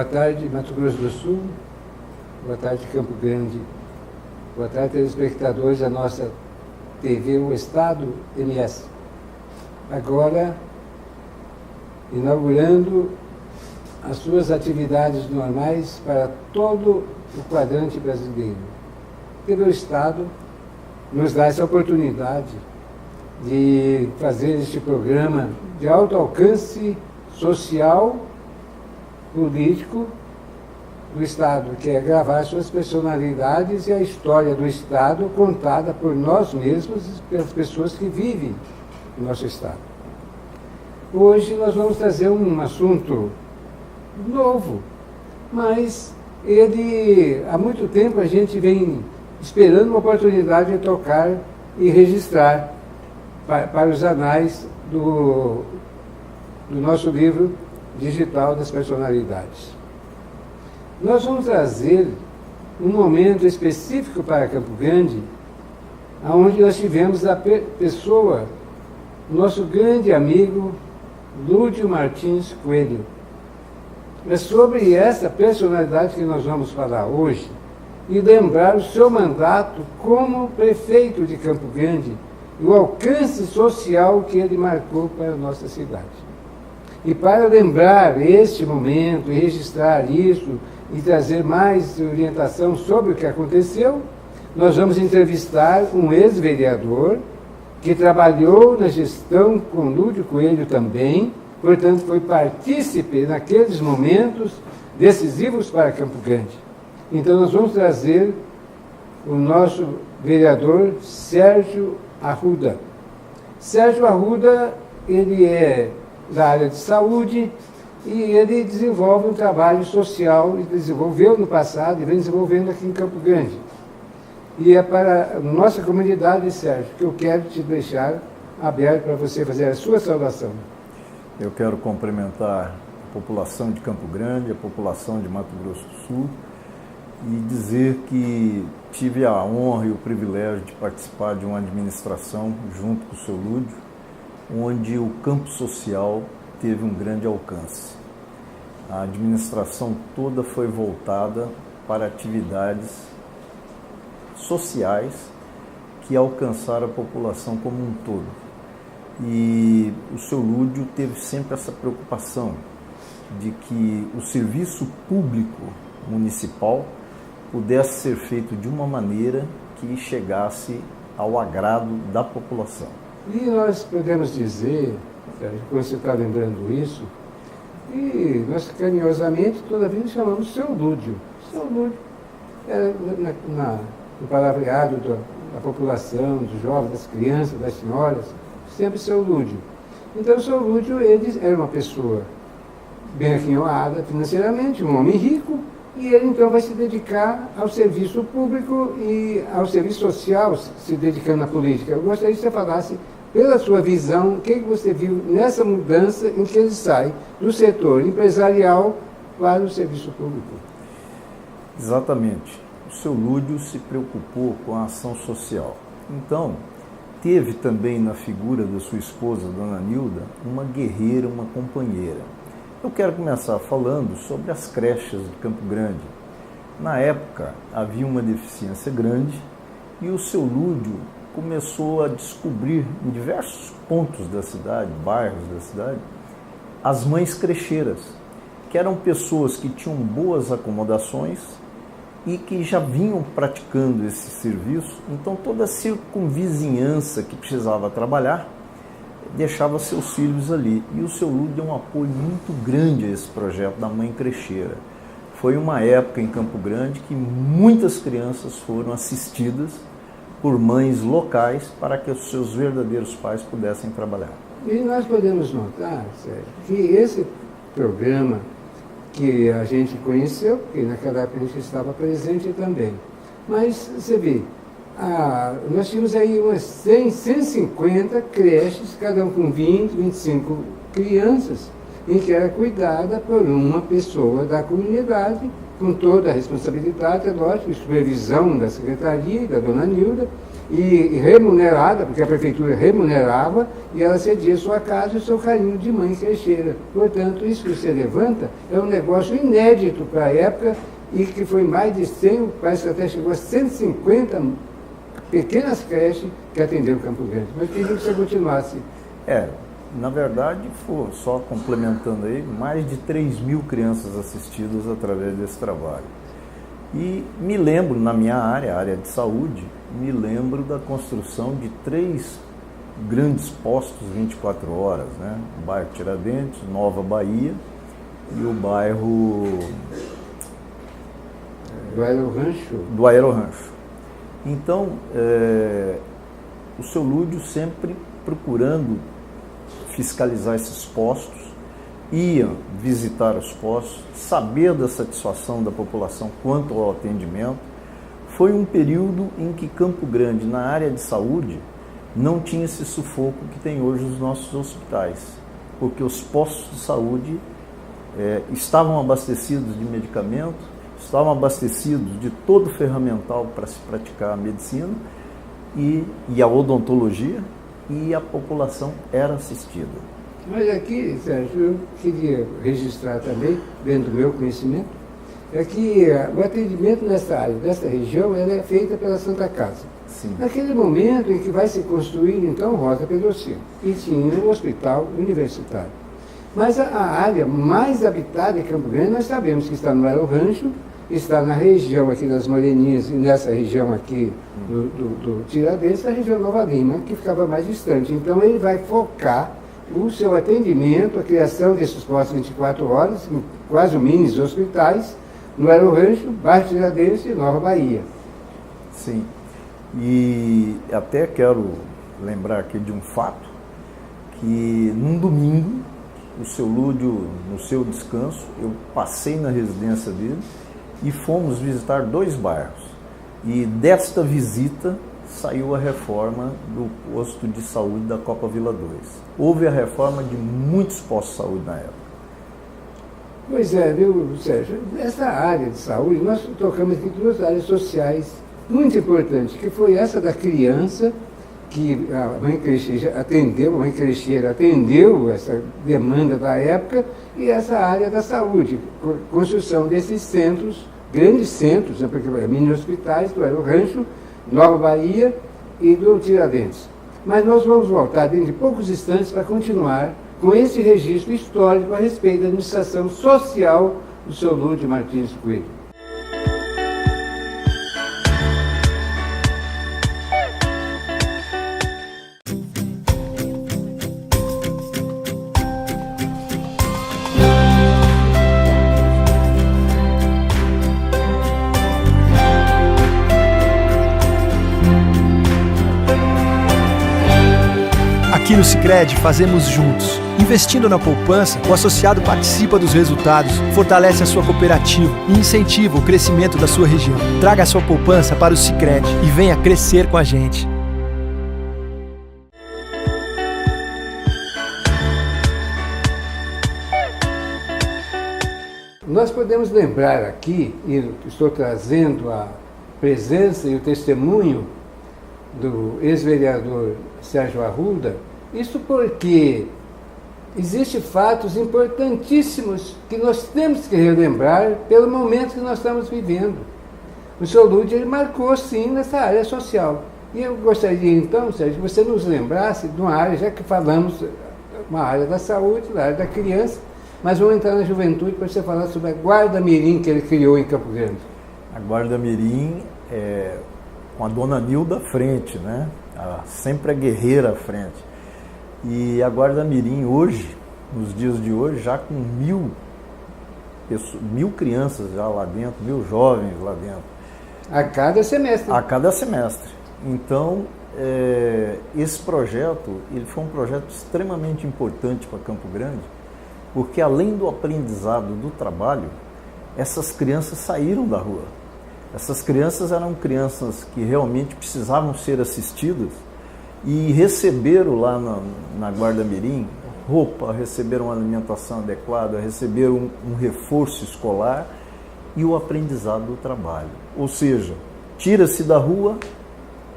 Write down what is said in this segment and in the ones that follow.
Boa tarde, Mato Grosso do Sul. Boa tarde, Campo Grande. Boa tarde, telespectadores da nossa TV O Estado MS. Agora, inaugurando as suas atividades normais para todo o quadrante brasileiro. Pelo Estado nos dá essa oportunidade de fazer este programa de alto alcance social, político do Estado, que é gravar suas personalidades e a história do Estado contada por nós mesmos e pelas pessoas que vivem no nosso Estado. Hoje nós vamos trazer um assunto novo, mas ele, há muito tempo a gente vem esperando uma oportunidade de tocar e registrar para os anais do nosso livro digital das personalidades. Nós vamos trazer um momento específico para Campo Grande, onde nós tivemos a pessoa, nosso grande amigo Lúdio Martins Coelho. É sobre essa personalidade que nós vamos falar hoje e lembrar o seu mandato como prefeito de Campo Grande e o alcance social que ele marcou para a nossa cidade. E para lembrar este momento e registrar isso e trazer mais orientação sobre o que aconteceu, nós vamos entrevistar um ex-vereador que trabalhou na gestão com Lúdio Coelho também, portanto foi partícipe naqueles momentos decisivos para Campo Grande. Então nós vamos trazer o nosso vereador Sérgio Arruda. Sérgio Arruda, ele é da área de saúde e ele desenvolve um trabalho social, e desenvolveu no passado e vem desenvolvendo aqui em Campo Grande. E é para a nossa comunidade, Sérgio, que eu quero te deixar aberto para você fazer a sua saudação. Eu quero cumprimentar a população de Campo Grande, a população de Mato Grosso do Sul e dizer que tive a honra e o privilégio de participar de uma administração junto com o seu Lúdio, onde o campo social teve um grande alcance. A administração toda foi voltada para atividades sociais que alcançaram a população como um todo. E o seu Lúdio teve sempre essa preocupação de que o serviço público municipal pudesse ser feito de uma maneira que chegasse ao agrado da população. E nós podemos dizer, Sérgio, quando você está lembrando isso, e nós carinhosamente toda vez chamamos seu Lúdio. Seu Lúdio era no palavreado da população, dos jovens, das crianças, das senhoras, sempre seu Lúdio. Então o seu Lúdio, ele era uma pessoa bem aquinhoada financeiramente, um homem rico, e ele então vai se dedicar ao serviço público e ao serviço social, se dedicando à política. Eu gostaria que você falasse, pela sua visão, o que você viu nessa mudança em que ele sai do setor empresarial para o serviço público. Exatamente. O seu Lúdio se preocupou com a ação social. Então, teve também na figura da sua esposa, Dona Nilda, uma guerreira, uma companheira. Eu quero começar falando sobre as creches de Campo Grande. Na época, havia uma deficiência grande e o seu Lúdio começou a descobrir em diversos pontos da cidade, bairros da cidade, as mães crecheiras, que eram pessoas que tinham boas acomodações e que já vinham praticando esse serviço. Então toda a circunvizinhança que precisava trabalhar deixava seus filhos ali. E o seu Lúdio deu um apoio muito grande a esse projeto da mãe crecheira. Foi uma época em Campo Grande que muitas crianças foram assistidas por mães locais para que os seus verdadeiros pais pudessem trabalhar. E nós podemos notar, Sérgio, que esse programa que a gente conheceu, porque naquela época a gente estava presente também, mas você vê, nós tínhamos aí umas 100, 150 creches, cada um com 20, 25 crianças, em que era cuidada por uma pessoa da comunidade, com toda a responsabilidade, é lógico, e supervisão da secretaria e da Dona Nilda, e remunerada, porque a prefeitura remunerava, e ela cedia sua casa e o seu carinho de mãe crecheira. Portanto, isso que você levanta é um negócio inédito para a época e que foi mais de 100, parece que até chegou a 150 pequenas creches que atenderam Campo Grande. Mas queria que você continuasse. Na verdade, só complementando aí, mais de 3.000 crianças assistidas através desse trabalho. E me lembro, na minha área, a área de saúde, me lembro da construção de 3 grandes postos 24 horas, né? O bairro Tiradentes, Nova Bahia e o bairro... Do Aero-Rancho? Do Aero-Rancho. Então, o seu Lúdio sempre procurando fiscalizar esses postos, ia visitar os postos, saber da satisfação da população quanto ao atendimento. Foi um período em que Campo Grande, na área de saúde, não tinha esse sufoco que tem hoje os nossos hospitais, porque os postos de saúde estavam abastecidos de medicamento, estavam abastecidos de todo o ferramental para se praticar a medicina e a odontologia, e a população era assistida. Mas aqui, Sérgio, eu queria registrar também, dentro do meu conhecimento, é que o atendimento nessa área, dessa região, ela é feita pela Santa Casa. Sim. Naquele momento em que vai se construir, então, Rosa Pedrocino, e tinha um hospital universitário. Mas a área mais habitada em Campo Grande, nós sabemos que está no Aero-Rancho, está na região aqui das Moreninhas e nessa região aqui do Tiradentes, a região Nova Lima, que ficava mais distante. Então, ele vai focar o seu atendimento, a criação desses postos 24 horas, quase mini hospitais, no Aero-Rancho, bairro Tiradentes e Nova Bahia. Sim, e até quero lembrar aqui de um fato, que num domingo, o seu Lúdio, no seu descanso, eu passei na residência dele e fomos visitar 2 bairros. E desta visita saiu a reforma do posto de saúde da Copa Vila 2. Houve a reforma de muitos postos de saúde na época. Pois é, viu, Sérgio? Nessa área de saúde, nós tocamos aqui 2 áreas sociais muito importantes, que foi essa da criança, que a mãe crecheira atendeu essa demanda da época, e essa área da saúde, construção desses centros, grandes centros, né, porque mini hospitais do Aero-Rancho, Nova Bahia e do Tiradentes. Mas nós vamos voltar dentro de poucos instantes para continuar com esse registro histórico a respeito da administração social do seu Lúdio Martins Coelho. Aqui no Sicredi fazemos juntos. Investindo na poupança, o associado participa dos resultados, fortalece a sua cooperativa e incentiva o crescimento da sua região. Traga a sua poupança para o Sicredi e venha crescer com a gente. Nós podemos lembrar aqui, e estou trazendo a presença e o testemunho do ex-vereador Sérgio Arruda, isso porque existem fatos importantíssimos que nós temos que relembrar pelo momento que nós estamos vivendo. O seu Lúdio, ele marcou sim nessa área social. E eu gostaria então, Sérgio, que você nos lembrasse de uma área, já que falamos, uma área da saúde, da área da criança, mas vamos entrar na juventude para você falar sobre a Guarda Mirim que ele criou em Campo Grande. A Guarda Mirim é com a dona Nilda à frente, né? Sempre a guerreira à frente. E a Guarda Mirim hoje, nos dias de hoje, já com 1.000 crianças já lá dentro, 1.000 jovens lá dentro. A cada semestre. A cada semestre. Então, esse projeto, ele foi um projeto extremamente importante para Campo Grande, porque além do aprendizado do trabalho, essas crianças saíram da rua. Essas crianças eram crianças que realmente precisavam ser assistidas e receberam lá na Guarda Mirim roupa, receberam uma alimentação adequada, receberam um reforço escolar e o aprendizado do trabalho. Ou seja, tira-se da rua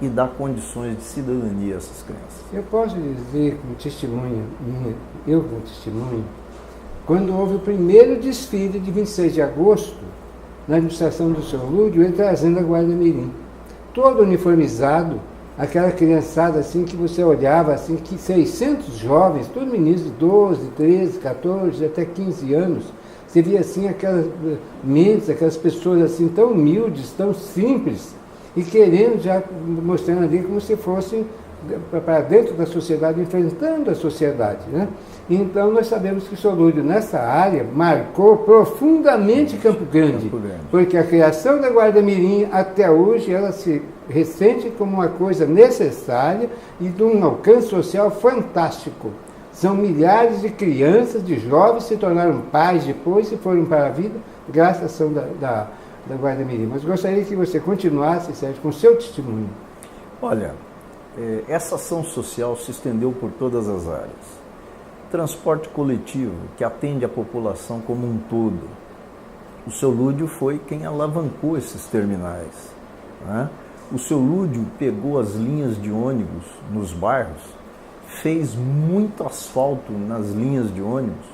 e dar condições de cidadania a essas crianças. Eu posso dizer como testemunha, eu como testemunho, quando houve o primeiro desfile de 26 de agosto, na administração do Sr. Lúdio, ele trazendo a Guarda Mirim. Todo uniformizado, aquela criançada assim que você olhava, assim, que 600 jovens, todos meninos de 12, 13, 14, até 15 anos, você via assim aquelas mentes, aquelas pessoas assim tão humildes, tão simples, e querendo já mostrando ali como se fossem para dentro da sociedade, enfrentando a sociedade, né? Então nós sabemos que o Sr. Lúdio nessa área marcou profundamente Campo Grande, porque a criação da Guarda Mirim até hoje ela se ressente como uma coisa necessária e de um alcance social fantástico. São milhares de crianças, de jovens que se tornaram pais depois e foram para a vida graças à ação da Guarda Mirim. Mas gostaria que você continuasse, Sérgio, com o seu testemunho. Olha, essa ação social se estendeu por todas as áreas. Transporte coletivo, que atende a população como um todo. O Sr. Lúdio foi quem alavancou esses terminais, né? O Sr. Lúdio pegou as linhas de ônibus nos bairros, fez muito asfalto nas linhas de ônibus,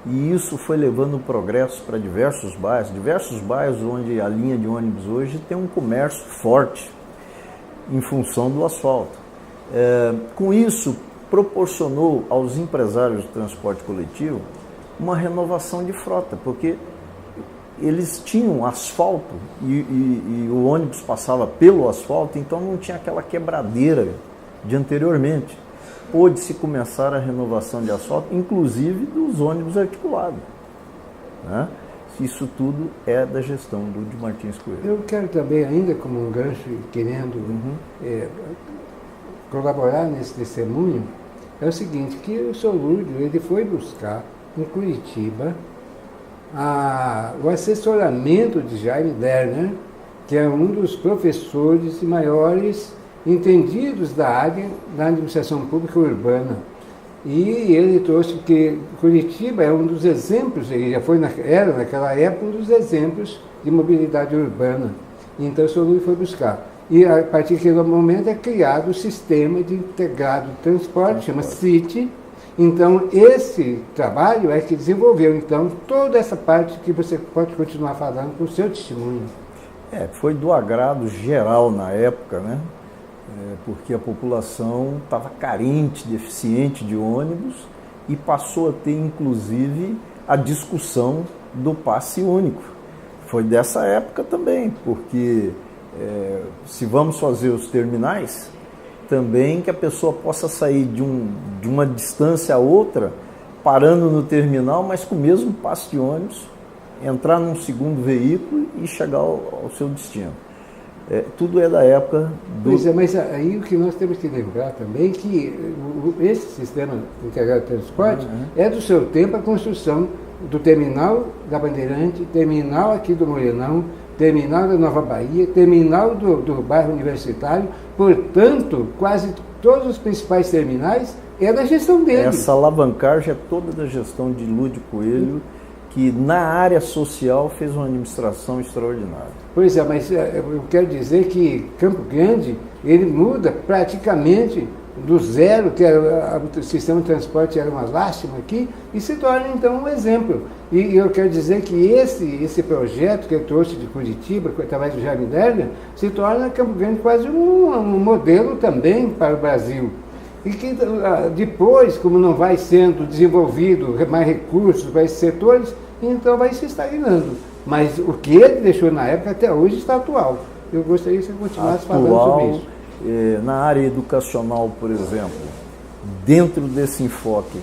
e isso foi levando progresso para diversos bairros onde a linha de ônibus hoje tem um comércio forte em função do asfalto. Com isso, proporcionou aos empresários do transporte coletivo uma renovação de frota, porque eles tinham asfalto e o ônibus passava pelo asfalto, então não tinha aquela quebradeira de anteriormente. Pôde-se começar a renovação de asfalto, inclusive dos ônibus articulados, né? Isso tudo é da gestão do Lúdio Martins Coelho. Eu quero também, ainda como um gancho, querendo colaborar nesse testemunho, é o seguinte, que o Sr. Lúdio, ele foi buscar em Curitiba o assessoramento de Jaime Lerner, que é um dos professores e maiores entendidos da área da administração pública urbana. E ele trouxe que Curitiba é um dos exemplos, ele já era naquela época um dos exemplos de mobilidade urbana. Então o Sr. Lúdio foi buscar. E a partir daquele momento é criado o sistema de integrado de transporte, chama CIT. Então esse trabalho é que desenvolveu então toda essa parte que você pode continuar falando com o seu testemunho. Foi do agrado geral na época, né? Porque a população estava carente, deficiente de ônibus e passou a ter inclusive a discussão do passe único. Foi dessa época também, porque se vamos fazer os terminais, também que a pessoa possa sair de uma distância a outra, parando no terminal, mas com o mesmo passe de ônibus, entrar num segundo veículo e chegar ao seu destino. Tudo é da época do... Pois é, mas aí o que nós temos que lembrar também é que esse sistema integrado de transporte é do seu tempo a construção do terminal da Bandeirante, terminal aqui do Morenão, terminal da Nova Bahia, terminal do bairro Universitário, portanto, quase todos os principais terminais é da gestão dele. Essa alavancagem é toda da gestão de Lúdio Coelho, que na área social fez uma administração extraordinária. Pois é, mas eu quero dizer que Campo Grande, ele muda praticamente do zero, que o sistema de transporte era uma lástima aqui, e se torna então um exemplo. E eu quero dizer que esse projeto que eu trouxe de Curitiba, através do Jaime Lerner, se torna Campo Grande quase um modelo também para o Brasil. E que depois, como não vai sendo desenvolvido mais recursos para esses setores, então vai se estagnando. Mas o que ele deixou na época até hoje está atual. Eu gostaria que você continuasse falando sobre isso. Na área educacional, por exemplo, dentro desse enfoque,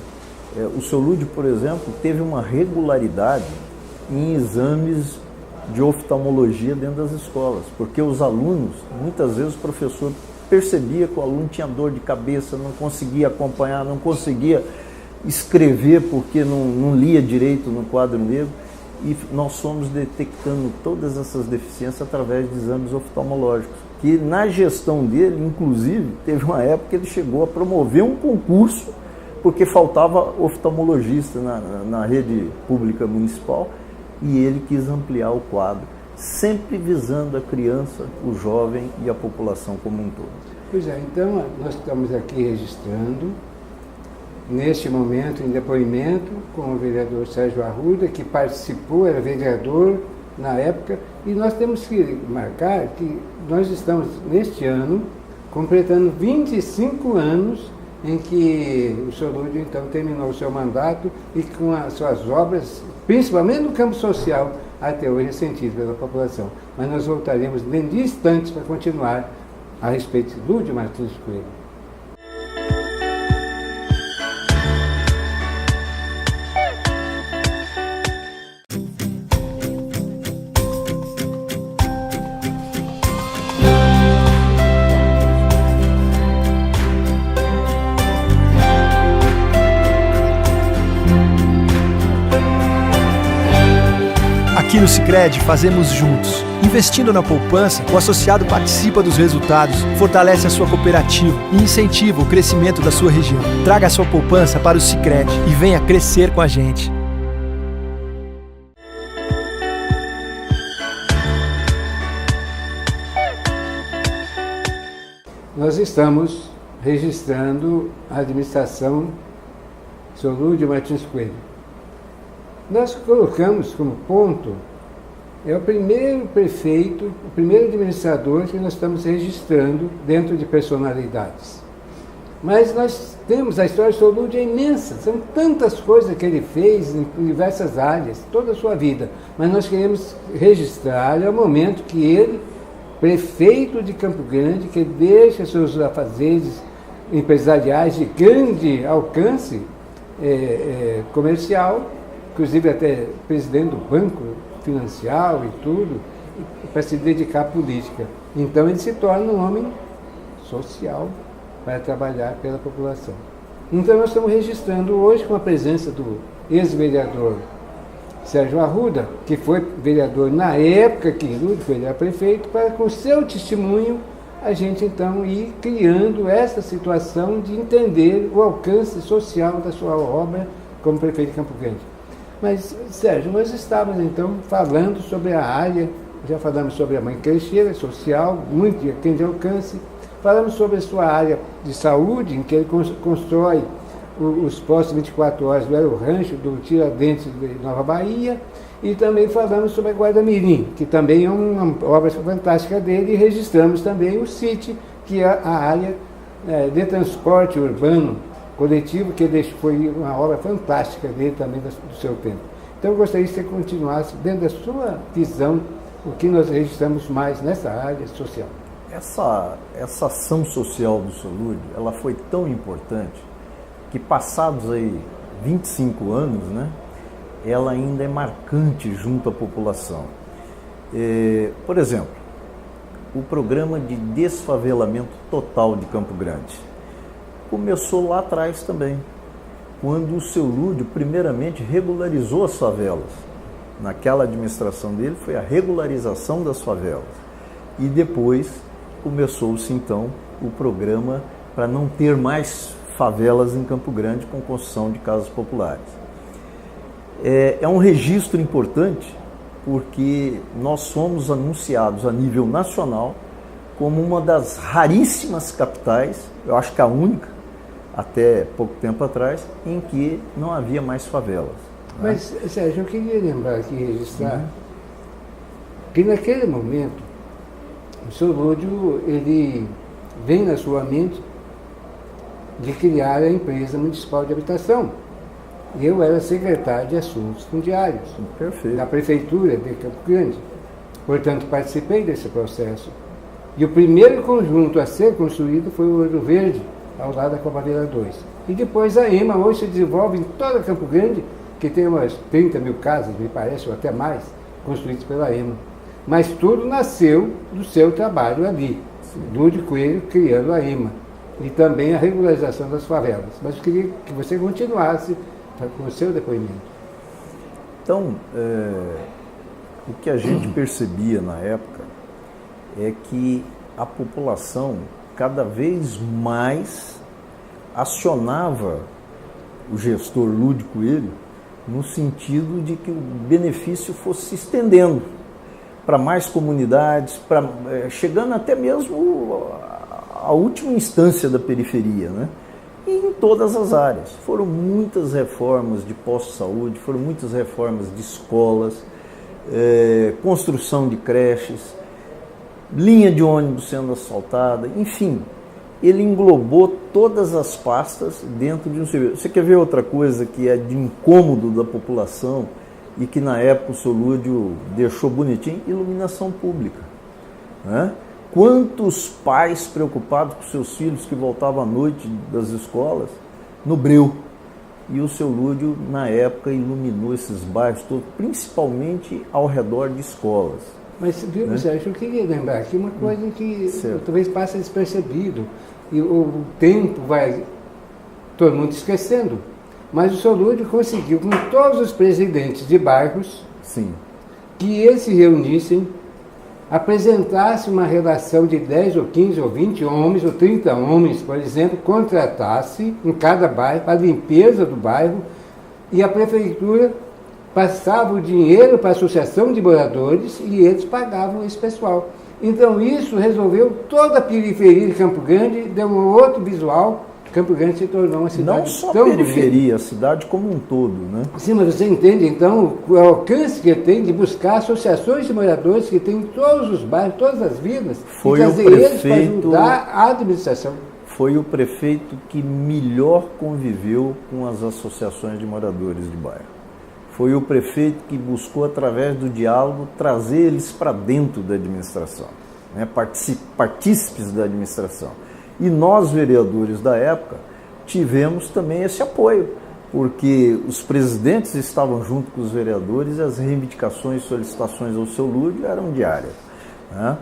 o Sr. Lúdio, por exemplo, teve uma regularidade em exames de oftalmologia dentro das escolas, porque os alunos, muitas vezes o professor percebia que o aluno tinha dor de cabeça, não conseguia acompanhar, não conseguia escrever porque não lia direito no quadro negro, e nós fomos detectando todas essas deficiências através de exames oftalmológicos, que na gestão dele, inclusive, teve uma época que ele chegou a promover um concurso porque faltava oftalmologista na rede pública municipal, e ele quis ampliar o quadro. sempre visando a criança, o jovem e a população como um todo. Pois é, então nós estamos aqui registrando, neste momento, em depoimento com o vereador Sérgio Arruda, que participou, era vereador na época, e nós temos que marcar que nós estamos, neste ano, completando 25 anos em que o senhor Lúdio, então, terminou o seu mandato e com as suas obras, principalmente no campo social, até hoje sentido pela população. Mas nós voltaremos dentro de instantes para continuar a respeito de Lúdio Martins Coelho. Aqui no Sicredi fazemos juntos. Investindo na poupança, o associado participa dos resultados, fortalece a sua cooperativa e incentiva o crescimento da sua região. Traga a sua poupança para o Sicredi e venha crescer com a gente. Nós estamos registrando a administração do senhor Lúdio Martins Coelho. Nós colocamos como ponto, é o primeiro prefeito, o primeiro administrador que nós estamos registrando dentro de personalidades. Mas nós temos, a história do senhor Lúdio é imensa, são tantas coisas que ele fez em diversas áreas, toda a sua vida. Mas nós queremos registrar, é o momento que ele, prefeito de Campo Grande, que deixa seus afazeres empresariais de grande alcance comercial, inclusive até presidente do banco financial e tudo, para se dedicar à política. Então ele se torna um homem social para trabalhar pela população. Então nós estamos registrando hoje com a presença do ex-vereador Sérgio Arruda, que foi vereador na época que Lúdio Coelho era prefeito, para com seu testemunho a gente então ir criando essa situação de entender o alcance social da sua obra como prefeito de Campo Grande. Mas, Sérgio, nós estávamos então falando sobre a área, já falamos sobre a mãe crecheira social, muito de alcance, falamos sobre a sua área de saúde, em que ele constrói os postos 24 horas do Aero Rancho, do Tiradentes de Nova Bahia, e também falamos sobre a Guarda Mirim, que também é uma obra fantástica dele, e registramos também o CIT, que é a área de transporte urbano coletivo, que foi uma obra fantástica dele também do seu tempo. Então eu gostaria que você continuasse, dentro da sua visão, o que nós registramos mais nessa área social. Essa ação social do seu Lúdio, ela foi tão importante que passados aí 25 anos, né, ela ainda é marcante junto à população. Por exemplo, o programa de desfavelamento total de Campo Grande começou lá atrás também, quando o seu Lúdio primeiramente regularizou as favelas. Naquela administração dele foi a regularização das favelas. E depois começou-se então o programa para não ter mais favelas em Campo Grande com construção de casas populares. É um registro importante porque nós somos anunciados a nível nacional como uma das raríssimas capitais, eu acho que a única, até pouco tempo atrás, em que não havia mais favelas. Mas, Sérgio, eu queria lembrar aqui, registrar, que naquele momento, o senhor Lúdio, ele vem na sua mente de criar a empresa municipal de habitação. Eu era secretário de assuntos fundiários. Perfeito. Da prefeitura de Campo Grande. Portanto, participei desse processo. E o primeiro conjunto a ser construído foi o Ouro Verde, ao lado da Copaveira 2. E depois a EMA hoje se desenvolve em toda Campo Grande, que tem umas 30 mil casas, me parece, ou até mais, construídas pela EMA. Mas tudo nasceu do seu trabalho ali, Lúdio Coelho criando a EMA. E também a regularização das favelas. Mas eu queria que você continuasse com o seu depoimento. Então, o que a gente percebia na época é que a população cada vez mais acionava o gestor Lúdio Coelho no sentido de que o benefício fosse se estendendo, para mais comunidades, chegando até mesmo à última instância da periferia, né? E em todas as áreas. Foram muitas reformas de postos de saúde, foram muitas reformas de escolas, construção de creches, linha de ônibus sendo asfaltada, enfim, ele englobou todas as pastas dentro de um serviço. Você quer ver outra coisa que é de incômodo da população e que na época o seu Lúdio deixou bonitinho? Iluminação pública, né? Quantos pais preocupados com seus filhos que voltavam à noite das escolas no breu? E o seu Lúdio, na época, iluminou esses bairros todos, principalmente ao redor de escolas. Mas, viu, né? Sérgio, eu queria lembrar aqui uma coisa que talvez passe despercebido. E o tempo vai todo mundo esquecendo. Mas o seu Lúdio conseguiu, com todos os presidentes de bairros, sim, que eles se reunissem, apresentasse uma relação de 10 ou 15 ou 20 homens ou 30 homens, por exemplo, contratasse em cada bairro a limpeza do bairro e a prefeitura passava o dinheiro para a associação de moradores e eles pagavam esse pessoal. Então isso resolveu toda a periferia de Campo Grande, deu um outro visual. Campo Grande se tornou uma cidade não só tão periferia, bonita. A cidade como um todo, né? Sim, mas você entende, então, o alcance que tem de buscar associações de moradores que tem em todos os bairros, todas as vilas, e trazer eles para ajudar a administração. Foi o prefeito que melhor conviveu com as associações de moradores de bairro. Foi o prefeito que buscou, através do diálogo, trazer eles para dentro da administração, né? Partícipes da administração. E nós, vereadores da época, tivemos também esse apoio, porque os presidentes estavam junto com os vereadores e as reivindicações e solicitações ao seu Lúdio eram diárias, né?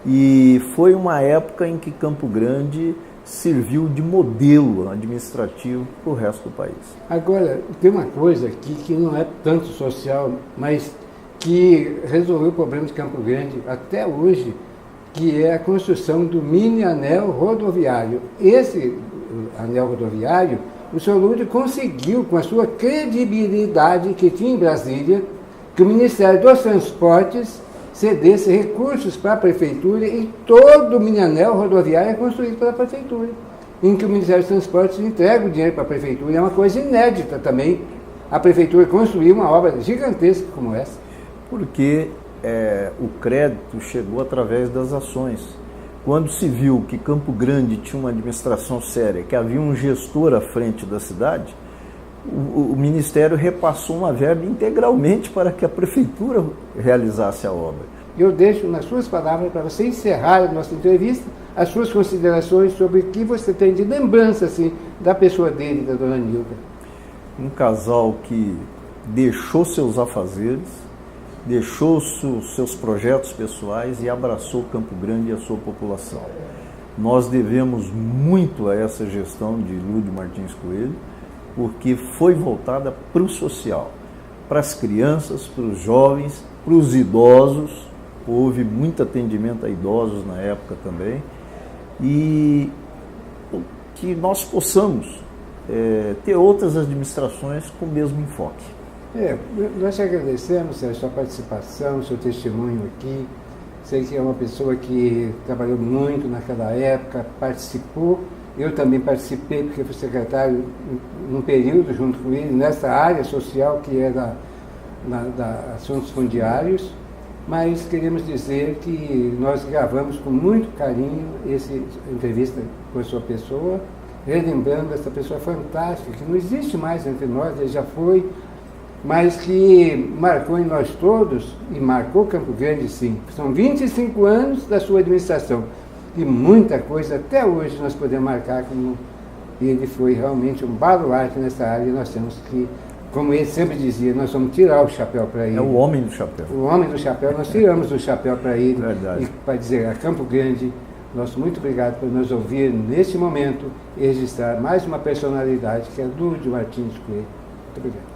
E foi uma época em que Campo Grande serviu de modelo administrativo para o resto do país. Agora, tem uma coisa aqui que não é tanto social, mas que resolveu o problema de Campo Grande até hoje, que é a construção do mini anel rodoviário. Esse anel rodoviário, o senhor Lúdio conseguiu, com a sua credibilidade que tinha em Brasília, que o Ministério dos Transportes cedesse recursos para a Prefeitura e todo o mini anel rodoviário é construído pela Prefeitura, em que o Ministério dos Transportes entrega o dinheiro para a Prefeitura. É uma coisa inédita também, a Prefeitura construir uma obra gigantesca como essa. Porque o crédito chegou através das ações. Quando se viu que Campo Grande tinha uma administração séria, que havia um gestor à frente da cidade, o Ministério repassou uma verba integralmente para que a Prefeitura realizasse a obra. Eu deixo nas suas palavras, para você encerrar a nossa entrevista, as suas considerações sobre o que você tem de lembrança assim, da pessoa dele, da dona Nilda. Um casal que deixou seus afazeres, deixou seus projetos pessoais e abraçou Campo Grande e a sua população. Nós devemos muito a essa gestão de Lúdio Martins Coelho, porque foi voltada para o social, para as crianças, para os jovens, para os idosos. Houve muito atendimento a idosos na época também, e que nós possamos ter outras administrações com o mesmo enfoque. Nós te agradecemos a sua participação, o seu testemunho aqui. Sei que é uma pessoa que trabalhou muito naquela época, participou. Eu também participei, porque fui secretário num período junto com ele, nessa área social que é da assuntos fundiários, mas queremos dizer que nós gravamos com muito carinho essa entrevista com a sua pessoa, relembrando essa pessoa fantástica, que não existe mais entre nós, ele já foi, mas que marcou em nós todos, e marcou Campo Grande sim. São 25 anos da sua administração, e muita coisa até hoje nós podemos marcar como ele foi realmente um baluarte nessa área, e nós temos que, como ele sempre dizia, nós vamos tirar o chapéu para ele. É o homem do chapéu. O homem do chapéu, nós tiramos o chapéu para ele. Verdade. E para dizer a Campo Grande, nosso muito obrigado por nos ouvir neste momento e registrar mais uma personalidade que é Lúdio Martins Coelho. Muito obrigado.